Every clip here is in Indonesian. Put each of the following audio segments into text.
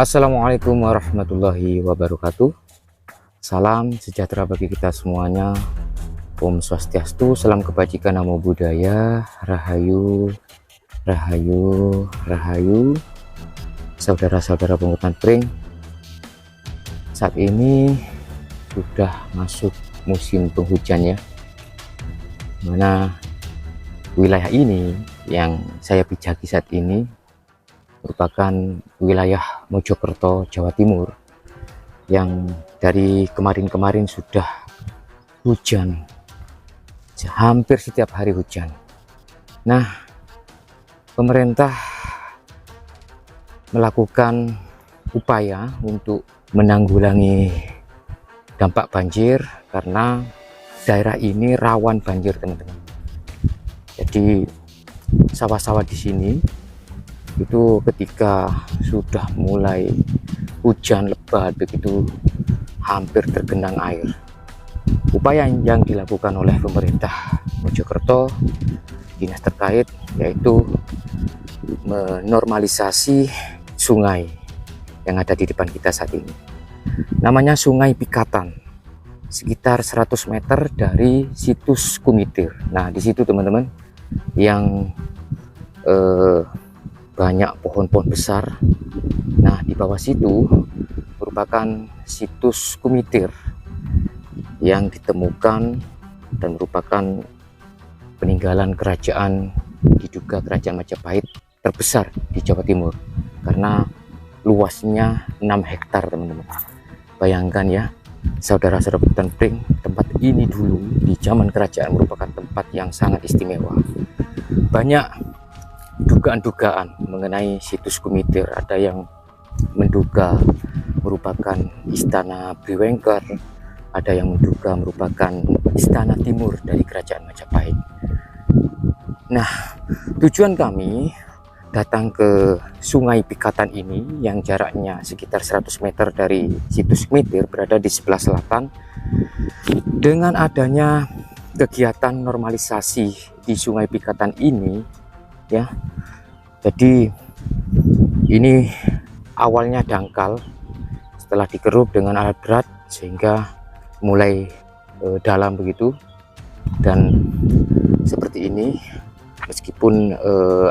Assalamualaikum warahmatullahi wabarakatuh. Salam sejahtera bagi kita semuanya. Om Swastiastu, salam kebajikan, namo buddhaya, rahayu, rahayu, rahayu. Saudara-saudara pungutan pring, saat ini sudah masuk musim penghujan ya, mana wilayah ini yang saya pijaki saat ini merupakan wilayah Mojokerto, Jawa Timur, yang dari kemarin-kemarin sudah hujan, hampir setiap hari hujan. Nah, pemerintah melakukan upaya untuk menanggulangi dampak banjir karena daerah ini rawan banjir, teman-teman. Jadi sawah-sawah di sini itu ketika sudah mulai hujan lebat begitu hampir tergenang air. Upaya yang dilakukan oleh pemerintah Mojokerto, dinas terkait, yaitu menormalisasi sungai yang ada di depan kita saat ini. Namanya Sungai Pikatan, sekitar 100 meter dari situs Kumitir. Nah, di situ teman-teman yang banyak pohon-pohon besar. Nah, di bawah situ merupakan situs Kumitir yang ditemukan dan merupakan peninggalan kerajaan, diduga kerajaan Majapahit terbesar di Jawa Timur karena luasnya 6 hektar, teman-teman. Bayangkan ya, saudara-saudara pungutan pring, tempat ini dulu di zaman kerajaan merupakan tempat yang sangat istimewa. Banyak dugaan-dugaan mengenai situs Kumitir. Ada yang menduga merupakan istana Briwengker, ada yang menduga merupakan istana timur dari kerajaan Majapahit. Nah, tujuan kami datang ke Sungai Pikatan ini yang jaraknya sekitar 100 meter dari situs Kumitir, berada di sebelah selatan. Dengan adanya kegiatan normalisasi di Sungai Pikatan ini ya, jadi ini awalnya dangkal, setelah dikeruk dengan alat berat sehingga mulai dalam begitu, dan seperti ini meskipun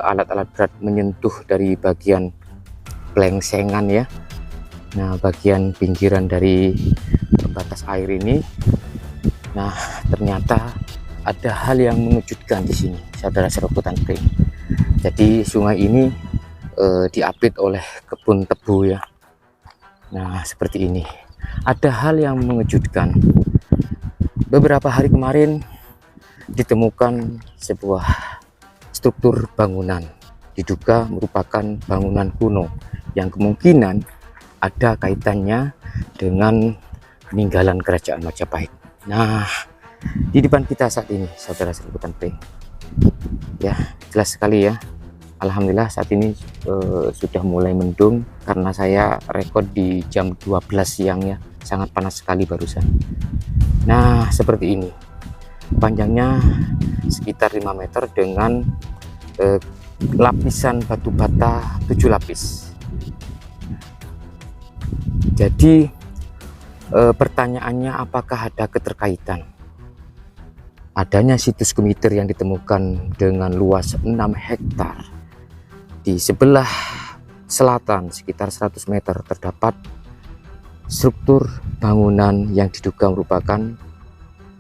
alat-alat berat menyentuh dari bagian plengsengan ya. Nah, bagian pinggiran dari pembatas air ini, nah ternyata ada hal yang mengejutkan di sini, saudara-saudara pungutan pring. Jadi sungai ini diapit oleh kebun tebu ya. Nah, seperti ini. Ada hal yang mengejutkan. Beberapa hari kemarin ditemukan sebuah struktur bangunan, diduga merupakan bangunan kuno yang kemungkinan ada kaitannya dengan peninggalan kerajaan Majapahit. Nah, di depan kita saat ini, saudara-saudara pungutan pring, ya jelas sekali ya. Alhamdulillah saat ini sudah mulai mendung karena saya rekod di jam 12 siang ya, sangat panas sekali barusan. Nah, seperti ini, panjangnya sekitar 5 meter dengan lapisan batu bata 7 lapis. Jadi pertanyaannya, apakah ada keterkaitan adanya situs Kumitir yang ditemukan dengan luas 6 hektar? Di sebelah selatan sekitar 100 meter terdapat struktur bangunan yang diduga merupakan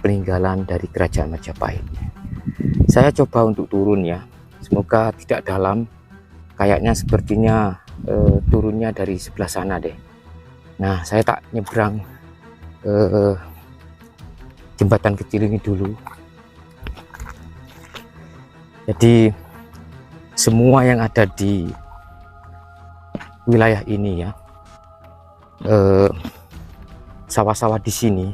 peninggalan dari kerajaan Majapahit. Saya coba untuk turun ya, semoga tidak dalam, kayaknya sepertinya turunnya dari sebelah sana deh. Nah, saya tak nyebrang jembatan kecil ini dulu. Jadi semua yang ada di wilayah ini ya, sawah-sawah di sini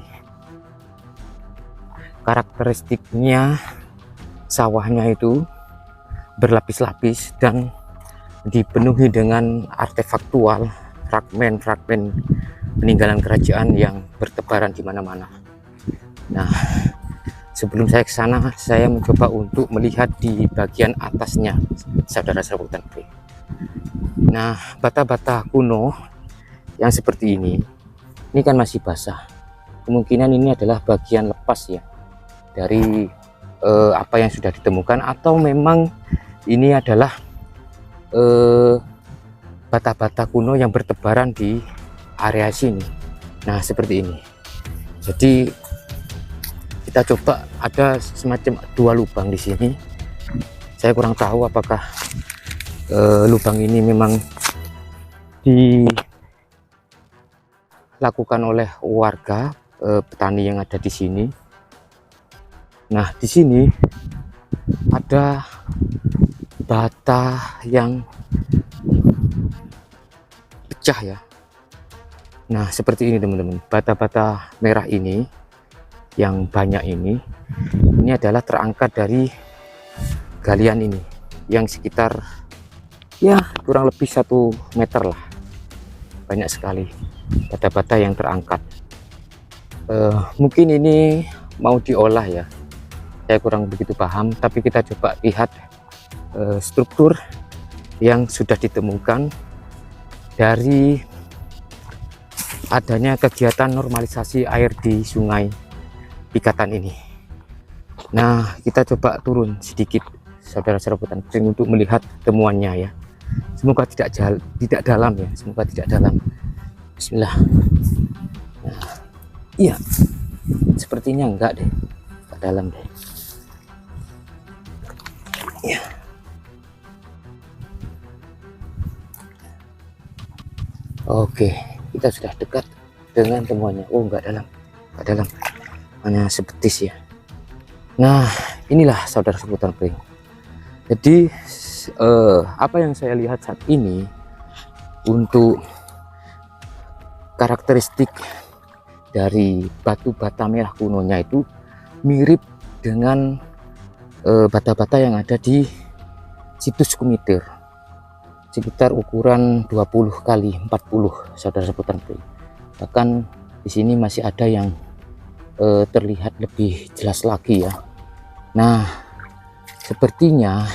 karakteristiknya sawahnya itu berlapis-lapis dan dipenuhi dengan artefaktual, fragmen-fragmen peninggalan kerajaan yang bertebaran di mana-mana. Nah, sebelum saya ke sana, saya mencoba untuk melihat di bagian atasnya, saudara-saudara pungutan pring. Nah, bata-bata kuno yang seperti ini kan masih basah. Kemungkinan ini adalah bagian lepas ya dari apa yang sudah ditemukan, atau memang ini adalah bata-bata kuno yang bertebaran di area sini. Nah seperti ini. Jadi kita coba, ada semacam 2 lubang di sini. Saya kurang tahu apakah lubang ini memang dilakukan oleh warga petani yang ada di sini. Nah di sini ada bata yang pecah ya. Nah seperti ini teman-teman, bata-bata merah ini yang banyak ini adalah terangkat dari galian ini yang sekitar ya kurang lebih 1 meter lah. Banyak sekali bata-bata yang terangkat. Mungkin ini mau diolah ya, saya kurang begitu paham, tapi kita coba lihat struktur yang sudah ditemukan dari adanya kegiatan normalisasi air di sungai Pikatan ini. Nah kita coba turun sedikit saudara-saudara Petani Pring untuk melihat temuannya ya. Semoga tidak dalam ya, semoga tidak dalam. Bismillah. Nah, iya, sepertinya enggak deh, enggak dalam deh. Ya. Oke, kita sudah dekat dengan temuannya. Oh, enggak dalam, hanya sebetis ya. Nah, inilah saudara Petani Pring. Jadi apa yang saya lihat saat ini untuk karakteristik dari batu bata merah kunonya itu mirip dengan bata-bata yang ada di situs Kumitir, sekitar ukuran 20 kali 40 saudara Petani Pring. Bahkan di sini masih ada yang terlihat lebih jelas lagi ya. Nah sepertinya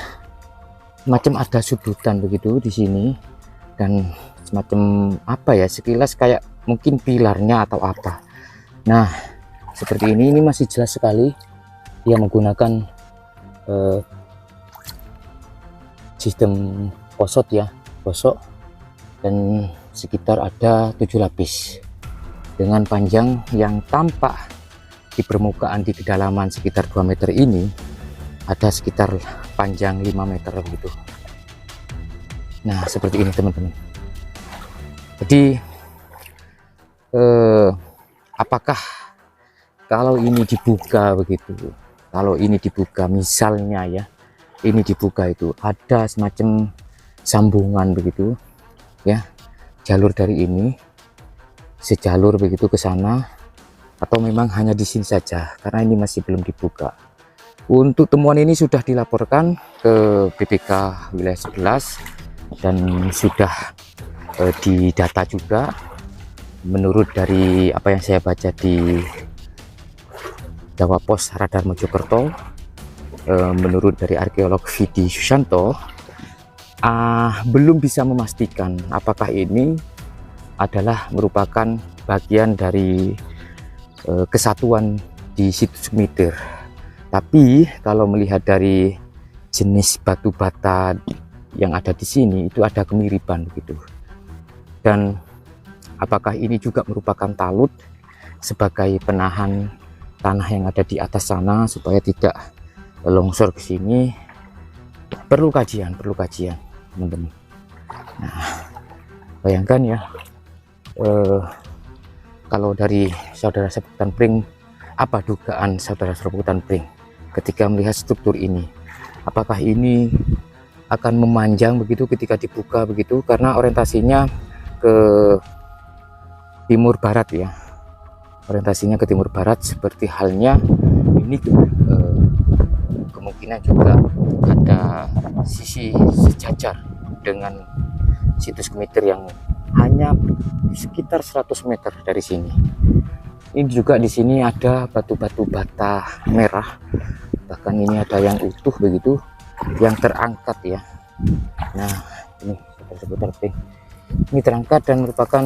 macam ada sudutan begitu di sini, dan semacam apa ya, sekilas kayak mungkin pilarnya atau apa. Nah seperti ini masih jelas sekali dia menggunakan sistem posot ya, posok, dan sekitar ada 7 lapis dengan panjang yang tampak di permukaan di kedalaman sekitar 2 meter ini ada sekitar panjang 5 meter begitu. Nah seperti ini teman-teman. Jadi apakah kalau ini dibuka begitu, kalau ini dibuka misalnya ya, ini dibuka itu ada semacam sambungan begitu ya, jalur dari ini sejalur begitu ke sana, atau memang hanya di sini saja karena ini masih belum dibuka. Untuk temuan ini sudah dilaporkan ke BPK wilayah 11 dan sudah didata juga. Menurut dari apa yang saya baca di Jawa Pos Radar Mojokerto, menurut dari arkeolog Vidi Susanto, belum bisa memastikan apakah ini adalah merupakan bagian dari kesatuan di situs Kumitir. Tapi kalau melihat dari jenis batu bata yang ada di sini itu ada kemiripan begitu. Dan apakah ini juga merupakan talut sebagai penahan tanah yang ada di atas sana supaya tidak longsor ke sini, perlu kajian teman-teman. Nah, bayangkan ya, kalau dari saudara Petani Pring, apa dugaan saudara Petani Pring ketika melihat struktur ini? Apakah ini akan memanjang begitu ketika dibuka begitu, karena orientasinya ke timur barat ya, orientasinya ke timur barat, seperti halnya ini kemungkinan juga ada sisi sejajar dengan situs Kumitir yang hanya sekitar 100 meter dari sini. Ini juga di sini ada batu-batu bata merah, bahkan ini ada yang utuh begitu, yang terangkat ya. Nah ini seperti ini terangkat dan merupakan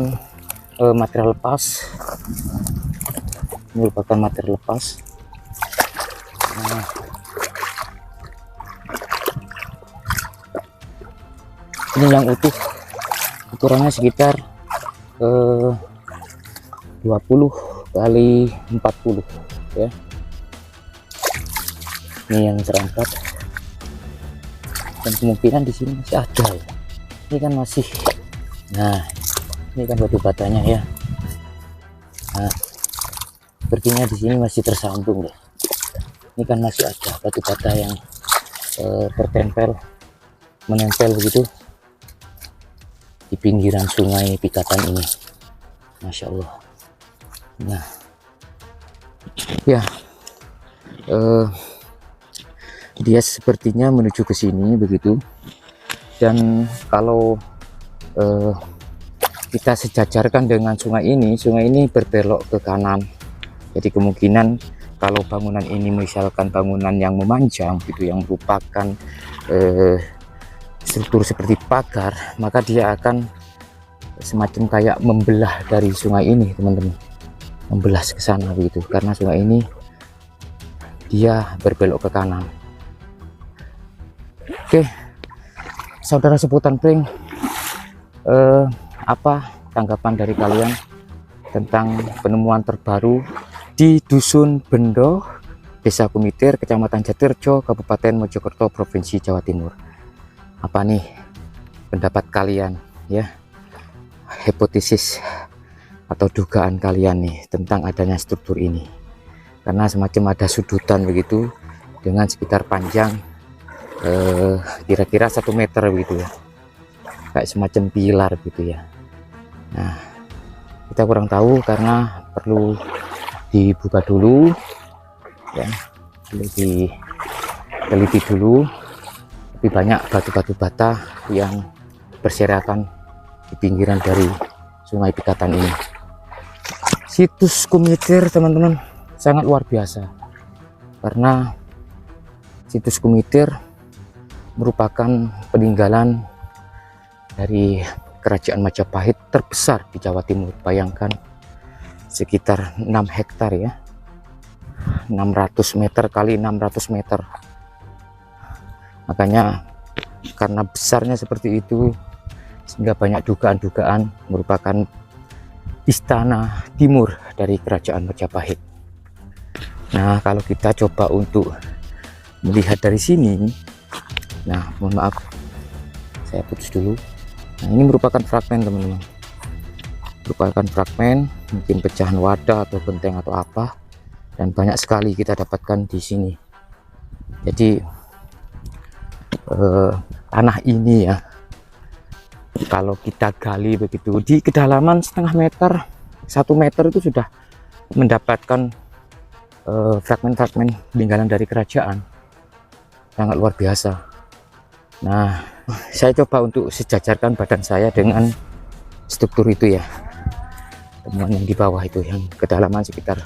material lepas. Ini merupakan material lepas. Nah, ini yang utuh, ukurannya sekitar 20 kali 40 ya. Ini yang serangkat, dan kemungkinan di sini masih ada ya. Ini kan masih, nah ini kan batu batanya ya. Nah, sepertinya di sini masih tersambung ya. Ini kan masih ada batu bata yang menempel begitu di pinggiran sungai Pikatan ini. Masya Allah. Nah ya, dia sepertinya menuju ke sini begitu. Dan kalau kita sejajarkan dengan sungai ini berbelok ke kanan. Jadi kemungkinan kalau bangunan ini misalkan bangunan yang memanjang gitu, yang merupakan struktur seperti pagar, maka dia akan semacam kayak membelah dari sungai ini, teman-teman, membelah ke sana begitu, karena sungai ini dia berbelok ke kanan. Oke, saudara seputar pring, apa tanggapan dari kalian tentang penemuan terbaru di Dusun Bendo, Desa Kumitir, Kecamatan Jatirjo, Kabupaten Mojokerto, Provinsi Jawa Timur? Apa nih pendapat kalian ya, hipotesis atau dugaan kalian nih tentang adanya struktur ini? Karena semacam ada sudutan begitu dengan sekitar panjang kira-kira 1 meter begitu ya, kayak semacam pilar gitu ya. Nah, kita kurang tahu karena perlu dibuka dulu ya, perlu diteliti dulu. Tapi banyak batu-batu bata yang berserakan di pinggiran dari sungai Pikatan ini. Situs Kumitir, teman-teman, sangat luar biasa, karena situs Kumitir merupakan peninggalan dari kerajaan Majapahit terbesar di Jawa Timur. Bayangkan, sekitar 6 hektar ya, 600 meter kali 600 meter. Makanya karena besarnya seperti itu, sehingga banyak dugaan-dugaan merupakan istana timur dari kerajaan Majapahit. Nah, kalau kita coba untuk melihat dari sini, nah mohon maaf saya putus dulu. Nah, ini merupakan fragmen, teman-teman, merupakan fragmen, mungkin pecahan wadah atau genteng atau apa, dan banyak sekali kita dapatkan di sini. Jadi tanah ini ya, kalau kita gali begitu di kedalaman setengah meter, 1 meter itu sudah mendapatkan fragmen-fragmen peninggalan dari kerajaan. Sangat luar biasa. Nah, saya coba untuk sejajarkan badan saya dengan struktur itu ya, temuan yang di bawah itu yang kedalaman sekitar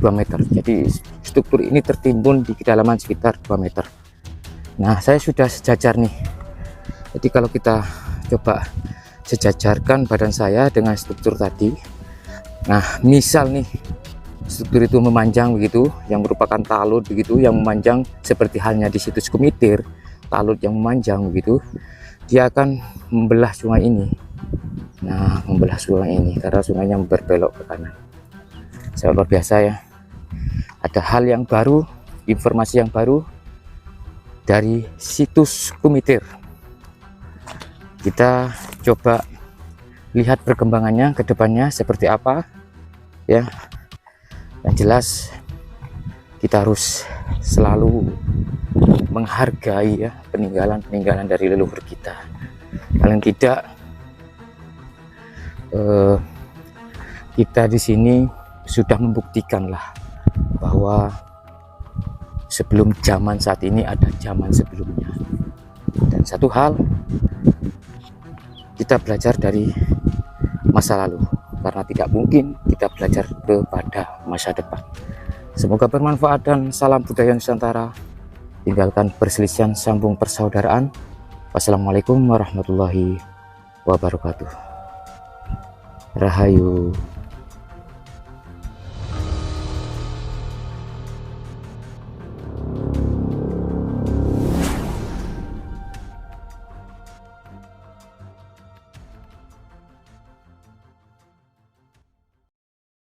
2 meter. Jadi struktur ini tertimbun di kedalaman sekitar 2 meter. Nah, saya sudah sejajar nih. Jadi kalau kita coba sejajarkan badan saya dengan struktur tadi, nah misal nih struktur itu memanjang begitu, yang merupakan talut begitu, yang memanjang seperti halnya di situs Kumitir, talut yang memanjang begitu, dia akan membelah sungai ini. Nah, membelah sungai ini karena sungainya berbelok ke kanan. Sangat luar biasa ya. Ada hal yang baru, informasi yang baru dari situs Kumitir. Kita coba lihat perkembangannya ke depannya seperti apa ya. Yang jelas kita harus selalu menghargai ya peninggalan-peninggalan dari leluhur kita. Paling tidak kita di sini sudah membuktikan lah bahwa sebelum zaman saat ini ada zaman sebelumnya. Dan satu hal, kita belajar dari masa lalu, karena tidak mungkin kita belajar kepada masa depan. Semoga bermanfaat dan salam budaya Nusantara. Tinggalkan perselisihan, sambung persaudaraan. Wassalamualaikum warahmatullahi wabarakatuh. Rahayu.